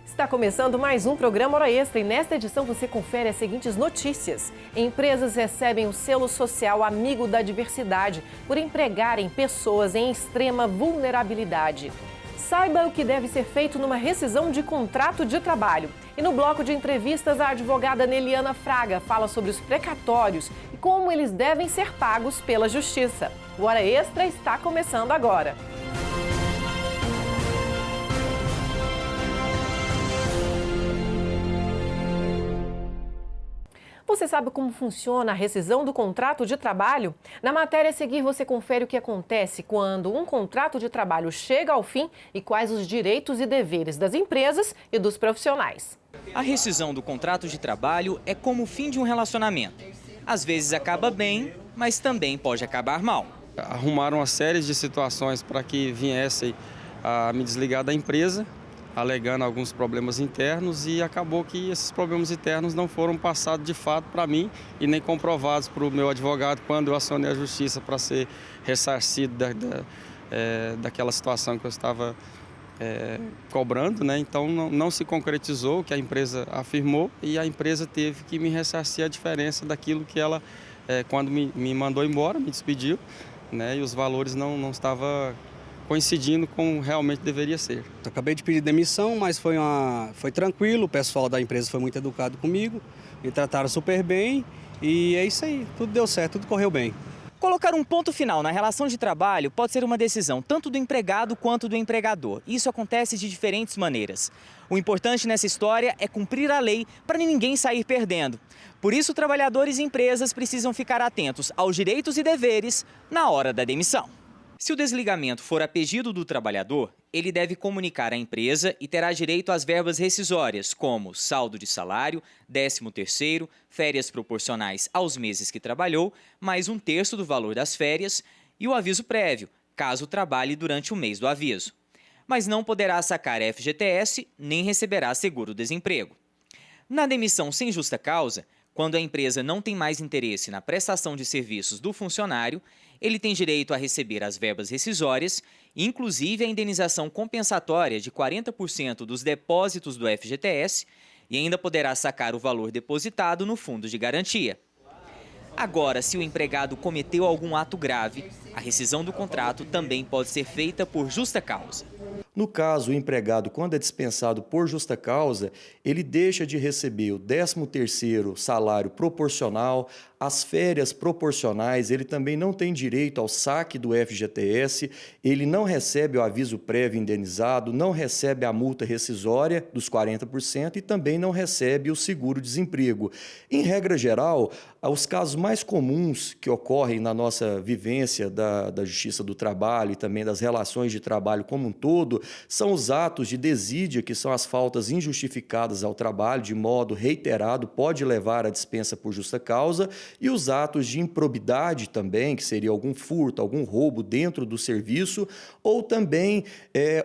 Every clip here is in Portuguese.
Está começando mais um programa Hora Extra e nesta edição você confere as seguintes notícias. Empresas recebem o selo social Amigo da Diversidade por empregarem pessoas em extrema vulnerabilidade. Saiba o que deve ser feito numa rescisão de contrato de trabalho. E no bloco de entrevistas, a advogada Neliana Fraga fala sobre os precatórios e como eles devem ser pagos pela Justiça. O Hora Extra está começando agora. Você sabe como funciona a rescisão do contrato de trabalho? Na matéria a seguir você confere o que acontece quando um contrato de trabalho chega ao fim e quais os direitos e deveres das empresas e dos profissionais. A rescisão do contrato de trabalho é como o fim de um relacionamento. Às vezes acaba bem, mas também pode acabar mal. Arrumaram uma série de situações para que viessem a me desligar da empresa, alegando alguns problemas internos, e acabou que esses problemas internos não foram passados de fato para mim e nem comprovados para o meu advogado quando eu acionei a justiça para ser ressarcido daquela situação que eu estava cobrando, né? Então não se concretizou o que a empresa afirmou e a empresa teve que me ressarcir a diferença daquilo que ela, quando me mandou embora, me despediu, né? E os valores não estavam coincidindo com realmente deveria ser. Acabei de pedir demissão, mas foi tranquilo, o pessoal da empresa foi muito educado comigo, me trataram super bem e é isso aí, tudo deu certo, tudo correu bem. Colocar um ponto final na relação de trabalho pode ser uma decisão tanto do empregado quanto do empregador. Isso acontece de diferentes maneiras. O importante nessa história é cumprir a lei para ninguém sair perdendo. Por isso, trabalhadores e empresas precisam ficar atentos aos direitos e deveres na hora da demissão. Se o desligamento for a pedido do trabalhador, ele deve comunicar à empresa e terá direito às verbas rescisórias, como saldo de salário, 13º, férias proporcionais aos meses que trabalhou, mais 1/3 do valor das férias e o aviso prévio, caso trabalhe durante o mês do aviso. Mas não poderá sacar FGTS nem receberá seguro-desemprego. Na demissão sem justa causa, quando a empresa não tem mais interesse na prestação de serviços do funcionário, ele tem direito a receber as verbas rescisórias, inclusive a indenização compensatória de 40% dos depósitos do FGTS e ainda poderá sacar o valor depositado no fundo de garantia. Agora, se o empregado cometeu algum ato grave, a rescisão do contrato também pode ser feita por justa causa. No caso, o empregado, quando é dispensado por justa causa, ele deixa de receber o 13º salário proporcional, as férias proporcionais, ele também não tem direito ao saque do FGTS, ele não recebe o aviso prévio indenizado, não recebe a multa rescisória dos 40% e também não recebe o seguro-desemprego. Em regra geral, os casos mais comuns que ocorrem na nossa vivência da Justiça do Trabalho e também das relações de trabalho como um todo, são os atos de desídia, que são as faltas injustificadas ao trabalho, de modo reiterado, pode levar à dispensa por justa causa, e os atos de improbidade também, que seria algum furto, algum roubo dentro do serviço, ou também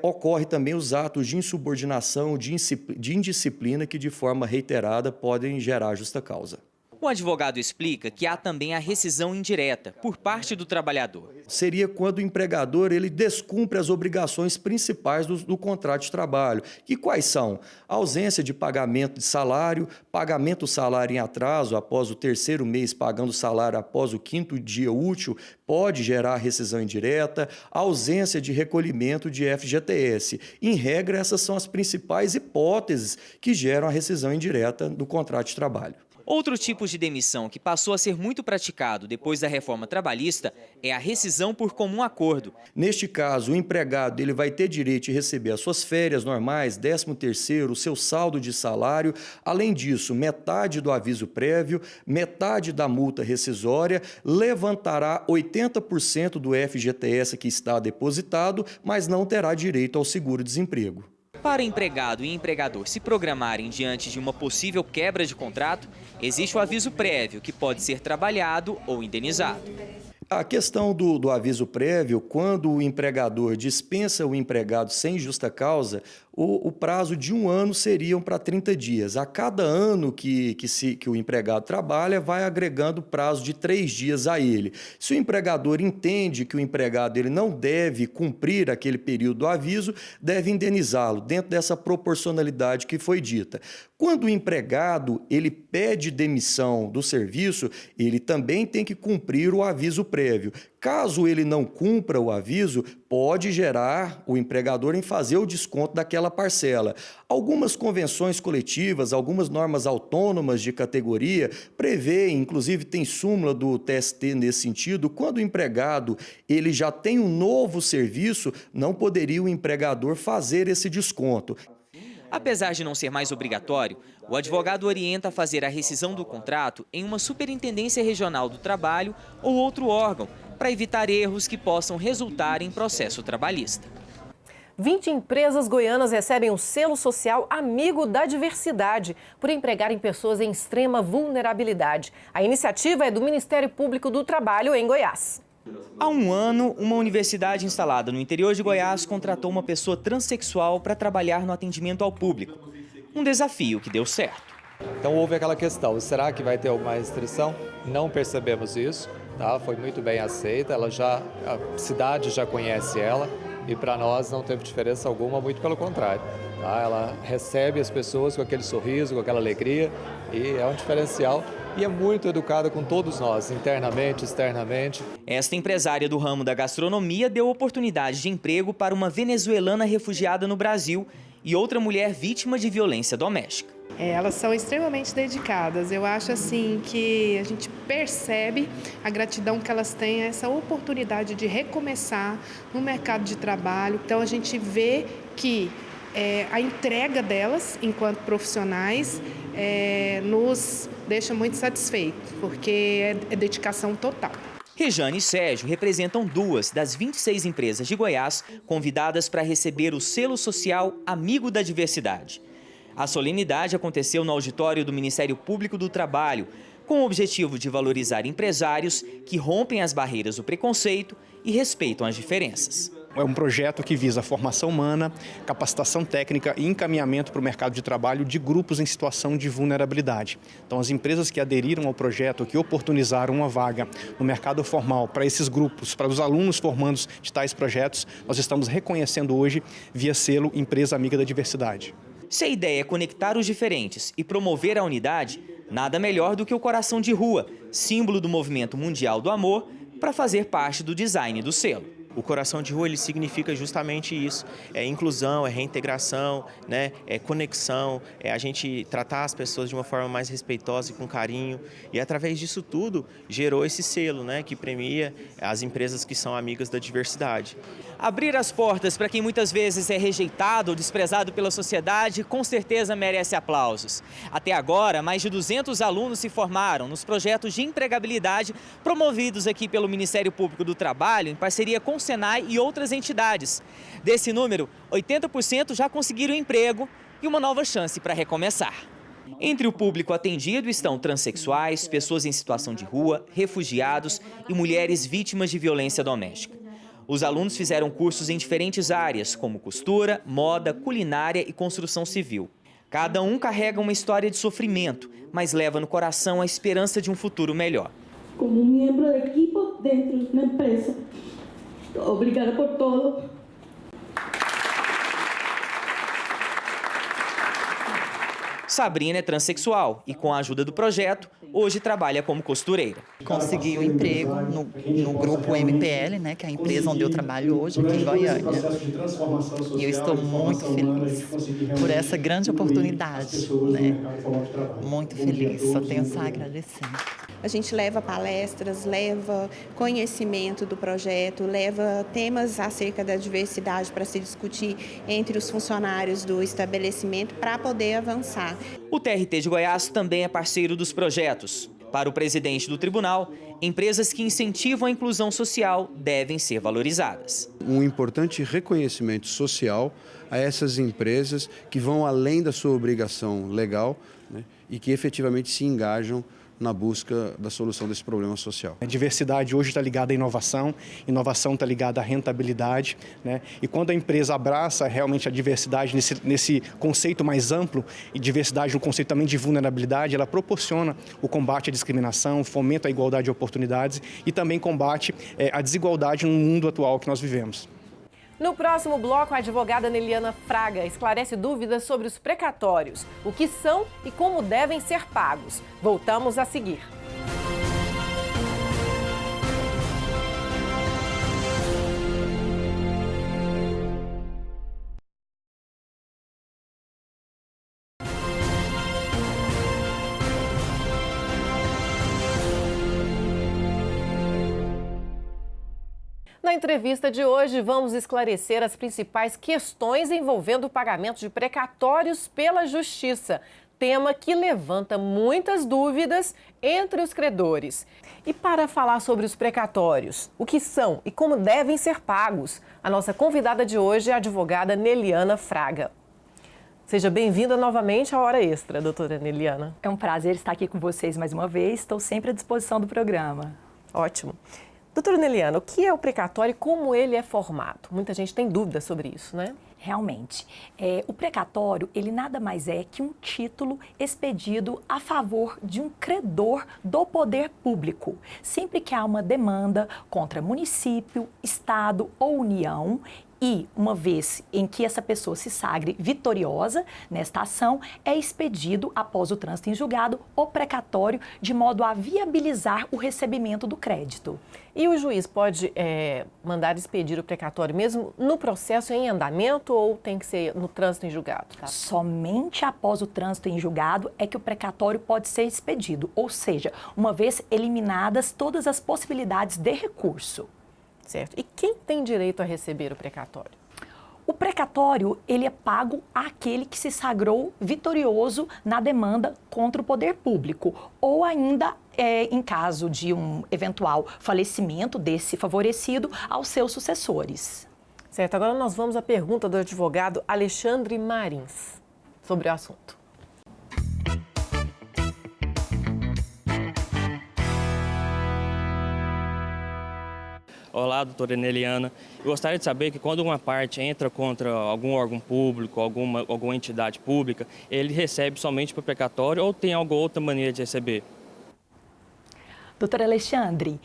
ocorre também os atos de insubordinação, de indisciplina, que de forma reiterada podem gerar justa causa. O advogado explica que há também a rescisão indireta, por parte do trabalhador. Seria quando o empregador ele descumpre as obrigações principais do contrato de trabalho. E quais são? A ausência de pagamento de salário, pagamento do salário em atraso após o 3º mês, pagando o salário após o 5º dia útil, pode gerar rescisão indireta, a ausência de recolhimento de FGTS. Em regra, essas são as principais hipóteses que geram a rescisão indireta do contrato de trabalho. Outro tipo de demissão que passou a ser muito praticado depois da reforma trabalhista é a rescisão por comum acordo. Neste caso, o empregado ele vai ter direito de receber as suas férias normais, 13º, o seu saldo de salário. Além disso, metade do aviso prévio, metade da multa rescisória, levantará 80% do FGTS que está depositado, mas não terá direito ao seguro-desemprego. Para empregado e empregador se programarem diante de uma possível quebra de contrato, existe o aviso prévio, que pode ser trabalhado ou indenizado. A questão do aviso prévio, quando o empregador dispensa o empregado sem justa causa, o prazo de 1 ano seria para 30 dias. A cada ano que o empregado trabalha, vai agregando prazo de 3 dias a ele. Se o empregador entende que o empregado ele não deve cumprir aquele período do aviso, deve indenizá-lo dentro dessa proporcionalidade que foi dita. Quando o empregado ele pede demissão do serviço, ele também tem que cumprir o aviso prévio. Caso ele não cumpra o aviso, pode gerar o empregador em fazer o desconto daquela parcela. Algumas convenções coletivas, algumas normas autônomas de categoria prevêem, inclusive tem súmula do TST nesse sentido, quando o empregado ele já tem um novo serviço, não poderia o empregador fazer esse desconto. Apesar de não ser mais obrigatório, o advogado orienta a fazer a rescisão do contrato em uma superintendência regional do trabalho ou outro órgão, para evitar erros que possam resultar em processo trabalhista. 20 empresas goianas recebem o selo social Amigo da Diversidade por empregarem pessoas em extrema vulnerabilidade. A iniciativa é do Ministério Público do Trabalho em Goiás. Há 1 ano, uma universidade instalada no interior de Goiás contratou uma pessoa transexual para trabalhar no atendimento ao público. Um desafio que deu certo. Então houve aquela questão, será que vai ter alguma restrição? Não percebemos isso, tá? Foi muito bem aceita, a cidade já conhece ela e para nós não teve diferença alguma, muito pelo contrário. Tá? Ela recebe as pessoas com aquele sorriso, com aquela alegria e é um diferencial. E é muito educada com todos nós, internamente, externamente. Esta empresária do ramo da gastronomia deu oportunidade de emprego para uma venezuelana refugiada no Brasil e outra mulher vítima de violência doméstica. Elas são extremamente dedicadas. Eu acho assim que a gente percebe a gratidão que elas têm, essa oportunidade de recomeçar no mercado de trabalho. Então a gente vê que a entrega delas enquanto profissionais nos deixa muito satisfeitos, porque é dedicação total. Rejane e Sérgio representam 2 das 26 empresas de Goiás convidadas para receber o selo social Amigo da Diversidade. A solenidade aconteceu no auditório do Ministério Público do Trabalho, com o objetivo de valorizar empresários que rompem as barreiras do preconceito e respeitam as diferenças. É um projeto que visa a formação humana, capacitação técnica e encaminhamento para o mercado de trabalho de grupos em situação de vulnerabilidade. Então, as empresas que aderiram ao projeto, que oportunizaram uma vaga no mercado formal para esses grupos, para os alunos formandos de tais projetos, nós estamos reconhecendo hoje via selo Empresa Amiga da Diversidade. Se a ideia é conectar os diferentes e promover a unidade, nada melhor do que o Coração de Rua, símbolo do Movimento Mundial do Amor, para fazer parte do design do selo. O Coração de Rua ele significa justamente isso, é inclusão, é reintegração, né? É conexão, é a gente tratar as pessoas de uma forma mais respeitosa e com carinho. E através disso tudo gerou esse selo, né? Que premia as empresas que são amigas da diversidade. Abrir as portas para quem muitas vezes é rejeitado ou desprezado pela sociedade, com certeza merece aplausos. Até agora, mais de 200 alunos se formaram nos projetos de empregabilidade promovidos aqui pelo Ministério Público do Trabalho, em parceria com o Senai e outras entidades. Desse número, 80% já conseguiram emprego e uma nova chance para recomeçar. Entre o público atendido estão transexuais, pessoas em situação de rua, refugiados e mulheres vítimas de violência doméstica. Os alunos fizeram cursos em diferentes áreas, como costura, moda, culinária e construção civil. Cada um carrega uma história de sofrimento, mas leva no coração a esperança de um futuro melhor. Como membro da equipe dentro da empresa. Obrigada por todo. Sabrina é transexual e, com a ajuda do projeto, hoje trabalha como costureira. Consegui um emprego no grupo MPL, né, que é a empresa onde eu trabalho hoje aqui em Goiânia. E eu estou muito feliz por essa grande oportunidade, né? Muito feliz, só tenho só a agradecer. A gente leva palestras, leva conhecimento do projeto, leva temas acerca da diversidade para se discutir entre os funcionários do estabelecimento para poder avançar. O TRT de Goiás também é parceiro dos projetos. Para o presidente do tribunal, empresas que incentivam a inclusão social devem ser valorizadas. Um importante reconhecimento social a essas empresas que vão além da sua obrigação legal, né, e que efetivamente se engajam na busca da solução desse problema social. A diversidade hoje está ligada à inovação, inovação está ligada à rentabilidade, né? E quando a empresa abraça realmente a diversidade nesse conceito mais amplo, e diversidade no conceito também de vulnerabilidade, ela proporciona o combate à discriminação, fomenta a igualdade de oportunidades e também combate a desigualdade no mundo atual que nós vivemos. No próximo bloco, a advogada Neliana Fraga esclarece dúvidas sobre os precatórios, o que são e como devem ser pagos. Voltamos a seguir. Na entrevista de hoje, vamos esclarecer as principais questões envolvendo o pagamento de precatórios pela Justiça, tema que levanta muitas dúvidas entre os credores. E para falar sobre os precatórios, o que são e como devem ser pagos, a nossa convidada de hoje é a advogada Neliana Fraga. Seja bem-vinda novamente à Hora Extra, doutora Neliana. É um prazer estar aqui com vocês mais uma vez, estou sempre à disposição do programa. Ótimo. Doutora Neliana, o que é o precatório e como ele é formado? Muita gente tem dúvidas sobre isso, né? Realmente. O precatório, ele nada mais é que um título expedido a favor de um credor do poder público, sempre que há uma demanda contra município, estado ou União. E, uma vez em que essa pessoa se sagre vitoriosa nesta ação, é expedido, após o trânsito em julgado, o precatório, de modo a viabilizar o recebimento do crédito. E o juiz pode mandar expedir o precatório mesmo no processo em andamento ou tem que ser no trânsito em julgado? Tá? Somente após o trânsito em julgado é que o precatório pode ser expedido, ou seja, uma vez eliminadas todas as possibilidades de recurso. Certo. E quem tem direito a receber o precatório? O precatório, ele é pago àquele que se sagrou vitorioso na demanda contra o poder público, ou ainda, em caso de um eventual falecimento desse favorecido, aos seus sucessores. Certo. Agora nós vamos à pergunta do advogado Alexandre Marins sobre o assunto. Olá, doutora Neliana. Eu gostaria de saber que quando uma parte entra contra algum órgão público, alguma entidade pública, ele recebe somente por precatório ou tem alguma outra maneira de receber? Doutor Alexandre,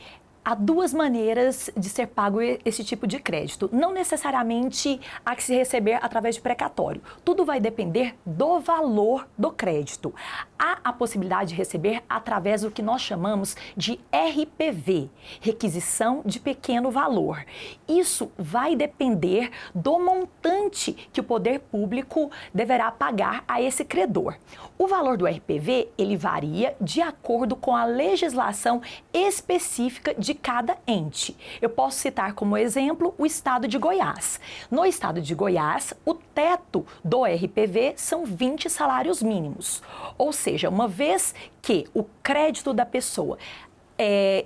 há duas maneiras de ser pago esse tipo de crédito. Não necessariamente há que se receber através de precatório. Tudo vai depender do valor do crédito. Há a possibilidade de receber através do que nós chamamos de RPV, requisição de pequeno valor. Isso vai depender do montante que o poder público deverá pagar a esse credor. O valor do RPV, ele varia de acordo com a legislação específica de cada ente. Eu posso citar como exemplo o estado de Goiás. No estado de Goiás, o teto do RPV são 20 salários mínimos. Ou seja, uma vez que o crédito da pessoa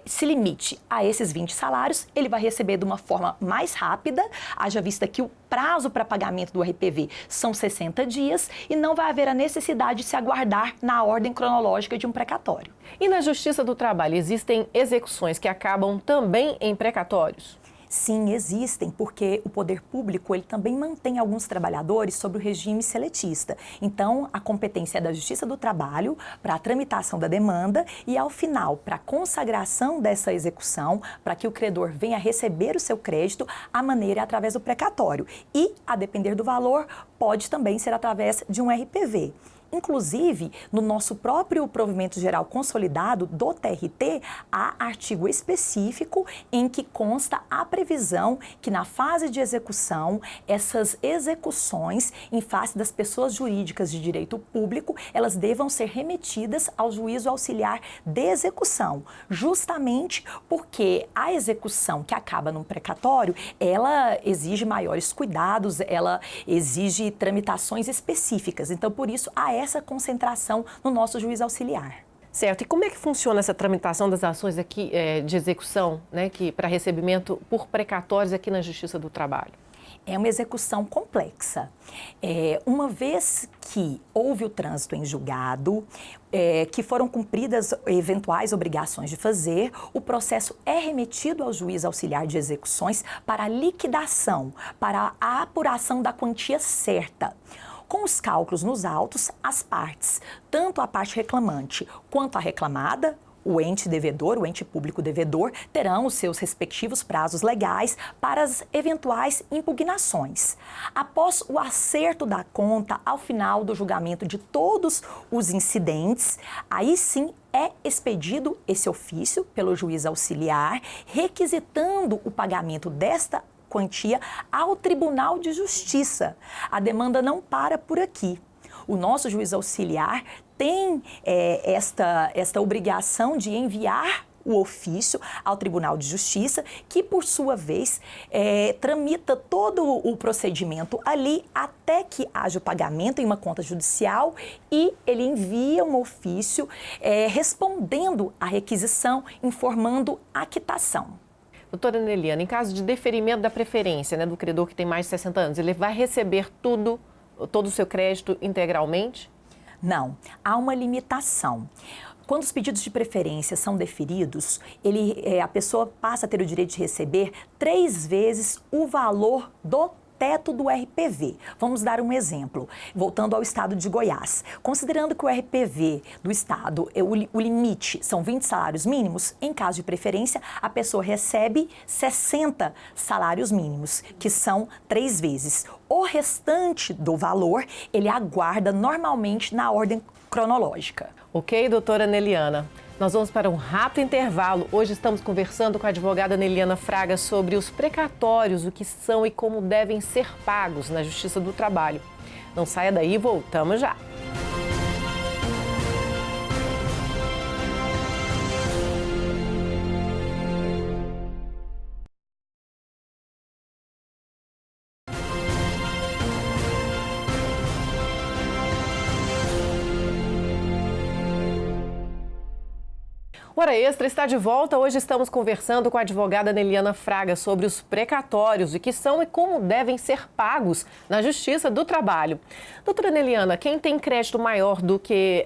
se limite a esses 20 salários, ele vai receber de uma forma mais rápida, haja vista que o prazo para pagamento do RPV são 60 dias e não vai haver a necessidade de se aguardar na ordem cronológica de um precatório. E na Justiça do Trabalho, existem execuções que acabam também em precatórios? Sim, existem, porque o poder público ele também mantém alguns trabalhadores sob o regime seletista. Então, a competência é da Justiça do Trabalho para a tramitação da demanda e, ao final, para a consagração dessa execução, para que o credor venha receber o seu crédito, a maneira é através do precatório. E, a depender do valor, pode também ser através de um RPV. Inclusive, no nosso próprio provimento geral consolidado do TRT, há artigo específico em que consta a previsão que na fase de execução, essas execuções em face das pessoas jurídicas de direito público, elas devam ser remetidas ao juízo auxiliar de execução, justamente porque a execução que acaba num precatório, ela exige maiores cuidados, ela exige tramitações específicas. Então, por isso, há essa concentração no nosso juiz auxiliar. Certo. E como é que funciona essa tramitação das ações aqui de execução, né, para recebimento por precatórios aqui na Justiça do Trabalho? É uma execução complexa. Uma vez que houve o trânsito em julgado, que foram cumpridas eventuais obrigações de fazer, o processo é remetido ao juiz auxiliar de execuções para a liquidação, para a apuração da quantia certa. Com os cálculos nos autos, as partes, tanto a parte reclamante quanto a reclamada, o ente devedor, o ente público devedor, terão os seus respectivos prazos legais para as eventuais impugnações. Após o acerto da conta, ao final do julgamento de todos os incidentes, aí sim é expedido esse ofício pelo juiz auxiliar, requisitando o pagamento desta quantia ao Tribunal de Justiça. A demanda não para por aqui. O nosso juiz auxiliar tem esta obrigação de enviar o ofício ao Tribunal de Justiça, que, por sua vez, tramita todo o procedimento ali até que haja o pagamento em uma conta judicial e ele envia um ofício respondendo à requisição, informando a quitação. Doutora Neliana, em caso de deferimento da preferência, né, do credor que tem mais de 60 anos, ele vai receber todo o seu crédito integralmente? Não, há uma limitação. Quando os pedidos de preferência são deferidos, a pessoa passa a ter o direito de receber 3 vezes o valor do teto do RPV. Vamos dar um exemplo, voltando ao estado de Goiás. Considerando que o RPV do estado, o limite são 20 salários mínimos, em caso de preferência, a pessoa recebe 60 salários mínimos, que são 3 vezes. O restante do valor, ele aguarda normalmente na ordem cronológica. Ok, doutora Neliana. Nós vamos para um rápido intervalo. Hoje estamos conversando com a advogada Neliana Fraga sobre os precatórios, o que são e como devem ser pagos na Justiça do Trabalho. Não saia daí, voltamos já. Hora Extra está de volta. Hoje estamos conversando com a advogada Neliana Fraga sobre os precatórios, o que são e como devem ser pagos na Justiça do Trabalho. Doutora Neliana, quem tem crédito maior do que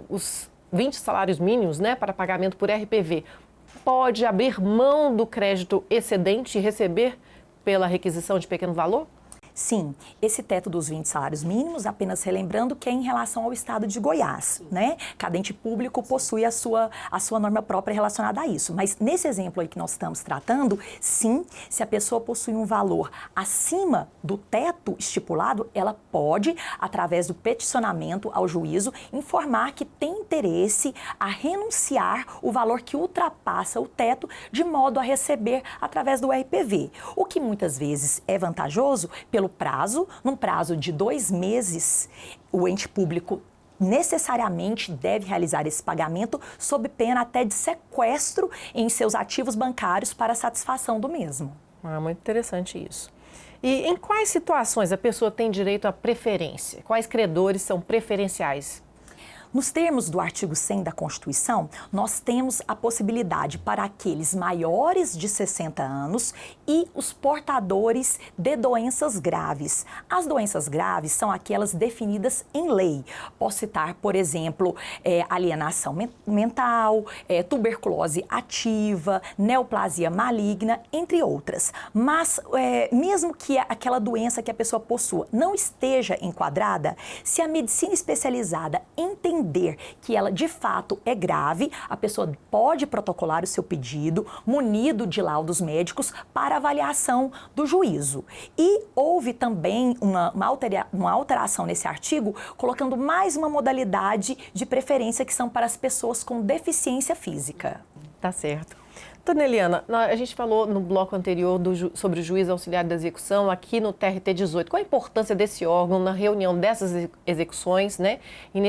os 20 salários mínimos, né, para pagamento por RPV, pode abrir mão do crédito excedente e receber pela requisição de pequeno valor? Sim, esse teto dos 20 salários mínimos, apenas relembrando que é em relação ao estado de Goiás, né? Cada ente público possui a sua norma própria relacionada a isso. Mas nesse exemplo aí que nós estamos tratando, sim, se a pessoa possui um valor acima do teto estipulado, ela pode, através do peticionamento ao juízo, informar que tem interesse a renunciar o valor que ultrapassa o teto, de modo a receber através do RPV. O que muitas vezes é vantajoso pelo prazo, num prazo de 2 meses, o ente público necessariamente deve realizar esse pagamento sob pena até de sequestro em seus ativos bancários para satisfação do mesmo. Muito interessante isso. E em quais situações a pessoa tem direito à preferência? Quais credores são preferenciais? Nos termos do artigo 100 da Constituição, nós temos a possibilidade para aqueles maiores de 60 anos e os portadores de doenças graves. As doenças graves são aquelas definidas em lei. Posso citar, por exemplo, alienação mental, tuberculose ativa, neoplasia maligna, entre outras. Mas, mesmo que aquela doença que a pessoa possua não esteja enquadrada, se a medicina especializada entender que ela de fato é grave, a pessoa pode protocolar o seu pedido, munido de laudos médicos, para avaliação do juízo. E houve também uma alteração nesse artigo, colocando mais uma modalidade de preferência, que são para as pessoas com deficiência física. Tá certo. Dona Neliana, a gente falou no bloco anterior sobre o juiz auxiliar da execução aqui no TRT 18. Qual a importância desse órgão na reunião dessas execuções, né? E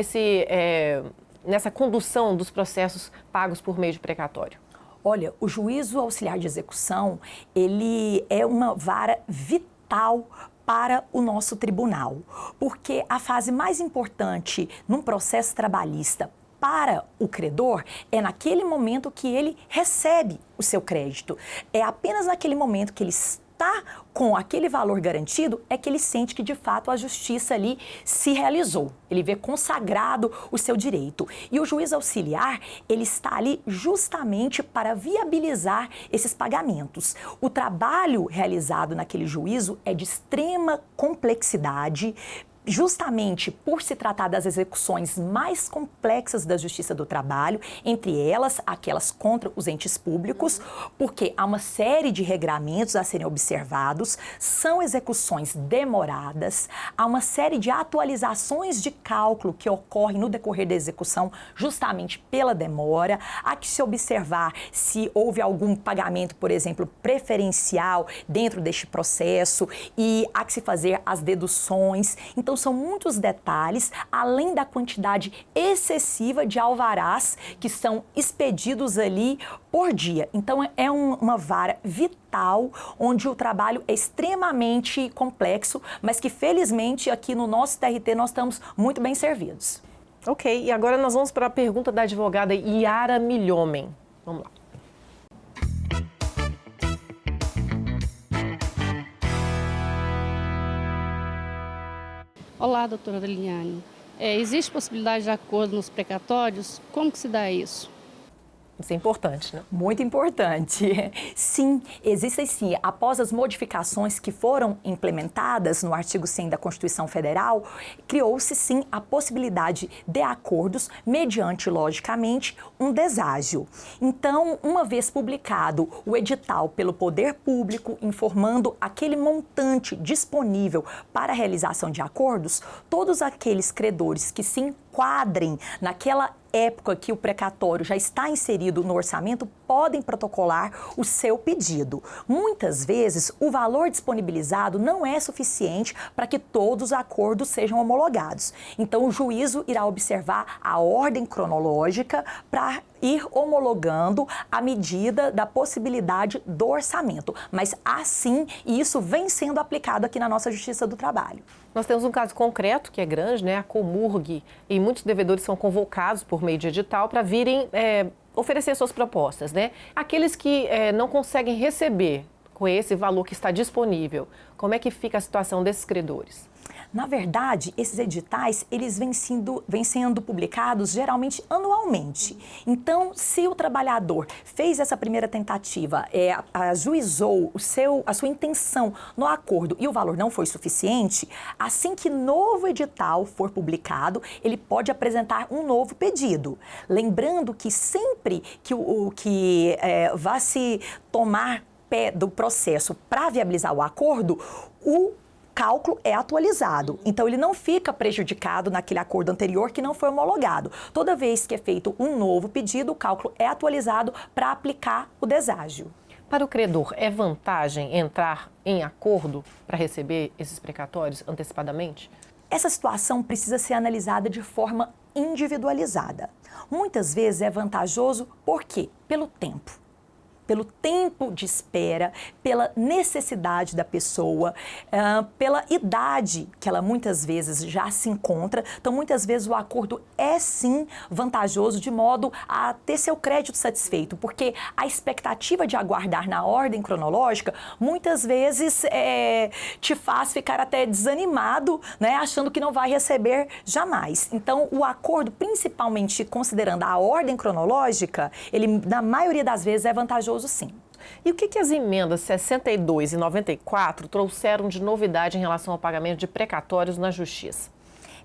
nessa condução dos processos pagos por meio de precatório? Olha, o juízo auxiliar de execução, ele é uma vara vital para o nosso tribunal, porque a fase mais importante num processo trabalhista para o credor é naquele momento que ele recebe o seu crédito. É apenas naquele momento que ele está está com aquele valor garantido, é que ele sente que de fato a justiça ali se realizou. Ele vê consagrado o seu direito. E o juiz auxiliar, ele está ali justamente para viabilizar esses pagamentos. O trabalho realizado naquele juízo é de extrema complexidade, justamente por se tratar das execuções mais complexas da Justiça do Trabalho, entre elas aquelas contra os entes públicos, porque há uma série de regramentos a serem observados, são execuções demoradas, há uma série de atualizações de cálculo que ocorrem no decorrer da execução justamente pela demora, há que se observar se houve algum pagamento, por exemplo, preferencial dentro deste processo e há que se fazer as deduções. Então, são muitos detalhes, além da quantidade excessiva de alvarás que são expedidos ali por dia. Então, é uma vara vital, onde o trabalho é extremamente complexo, mas que, felizmente, aqui no nosso TRT, nós estamos muito bem servidos. Ok, e agora nós vamos para a pergunta da advogada Yara Milhomem. Vamos lá. Olá, doutora Adeliane. Existe possibilidade de acordo nos precatórios? Como que se dá isso? Isso é importante, né? Muito importante. Sim, existem sim. Após as modificações que foram implementadas no artigo 100 da Constituição Federal, criou-se sim a possibilidade de acordos mediante, logicamente, um deságio. Então, uma vez publicado o edital pelo Poder Público informando aquele montante disponível para a realização de acordos, todos aqueles credores que se enquadrem naquela época que o precatório já está inserido no orçamento, podem protocolar o seu pedido. Muitas vezes, o valor disponibilizado não é suficiente para que todos os acordos sejam homologados. Então, o juízo irá observar a ordem cronológica para ir homologando à medida da possibilidade do orçamento. Mas, assim, isso vem sendo aplicado aqui na nossa Justiça do Trabalho. Nós temos um caso concreto, que é grande, né? A Comurg, e muitos devedores são convocados por meio de edital para virem oferecer suas propostas, né? Aqueles que não conseguem receber com esse valor que está disponível, como é que fica a situação desses credores? Na verdade, esses editais, eles vêm sendo publicados geralmente anualmente. Então, se o trabalhador fez essa primeira tentativa, ajuizou a sua intenção no acordo e o valor não foi suficiente, assim que novo edital for publicado, ele pode apresentar um novo pedido. Lembrando que sempre que vá se tomar pé do processo para viabilizar o acordo, o cálculo é atualizado. Então, ele não fica prejudicado naquele acordo anterior que não foi homologado. Toda vez que é feito um novo pedido, o cálculo é atualizado para aplicar o deságio. Para o credor, é vantagem entrar em acordo para receber esses precatórios antecipadamente? Essa situação precisa ser analisada de forma individualizada. Muitas vezes é vantajoso, por quê? Pelo tempo. Pelo tempo de espera, pela necessidade da pessoa, pela idade que ela muitas vezes já se encontra. Então, muitas vezes o acordo é sim vantajoso de modo a ter seu crédito satisfeito, porque a expectativa de aguardar na ordem cronológica muitas vezes te faz ficar até desanimado, né, achando que não vai receber jamais. Então, o acordo, principalmente considerando a ordem cronológica, ele na maioria das vezes é vantajoso sim. E o que as emendas 62 e 94 trouxeram de novidade em relação ao pagamento de precatórios na Justiça?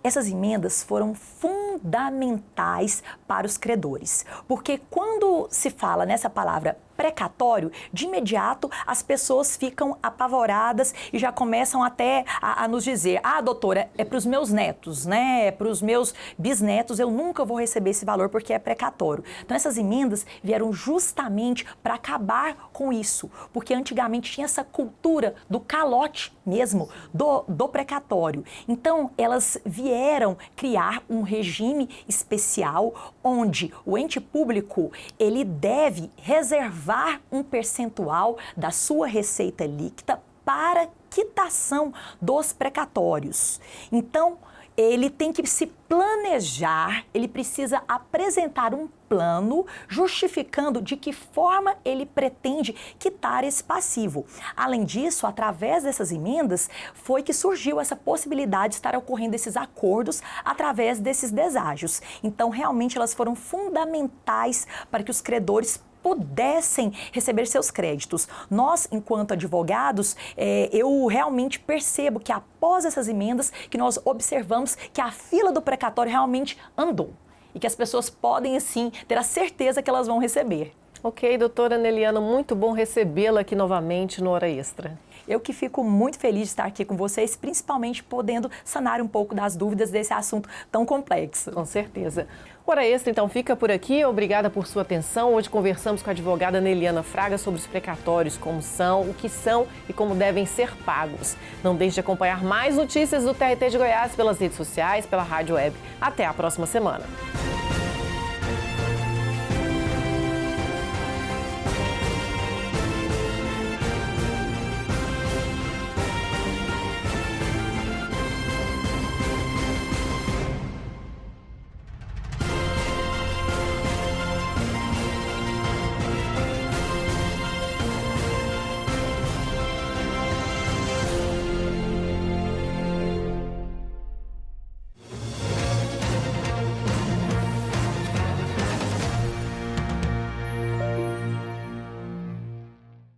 Essas emendas foram fundamentais para os credores, porque quando se fala nessa palavra precatório, de imediato as pessoas ficam apavoradas e já começam até a nos dizer: ah, doutora, é para os meus netos, né? É para os meus bisnetos, eu nunca vou receber esse valor porque é precatório. Então, essas emendas vieram justamente para acabar com isso, porque antigamente tinha essa cultura do calote mesmo, do precatório. Então, elas vieram criar um regime especial onde o ente público, ele deve reservar um percentual da sua receita líquida para quitação dos precatórios. Então, ele tem que se planejar, ele precisa apresentar um plano justificando de que forma ele pretende quitar esse passivo. Além disso, através dessas emendas, foi que surgiu essa possibilidade de estar ocorrendo esses acordos através desses deságios. Então, realmente, elas foram fundamentais para que os credores pudessem receber seus créditos. Nós, enquanto advogados, eu realmente percebo que após essas emendas, que nós observamos que a fila do precatório realmente andou e que as pessoas podem, assim, ter a certeza que elas vão receber. Ok, doutora Neliana, muito bom recebê-la aqui novamente no Hora Extra. Eu que fico muito feliz de estar aqui com vocês, principalmente podendo sanar um pouco das dúvidas desse assunto tão complexo. Com certeza. O Hora Extra, então, fica por aqui. Obrigada por sua atenção. Hoje conversamos com a advogada Neliana Fraga sobre os precatórios, como são, o que são e como devem ser pagos. Não deixe de acompanhar mais notícias do TRT de Goiás pelas redes sociais, pela rádio web. Até a próxima semana.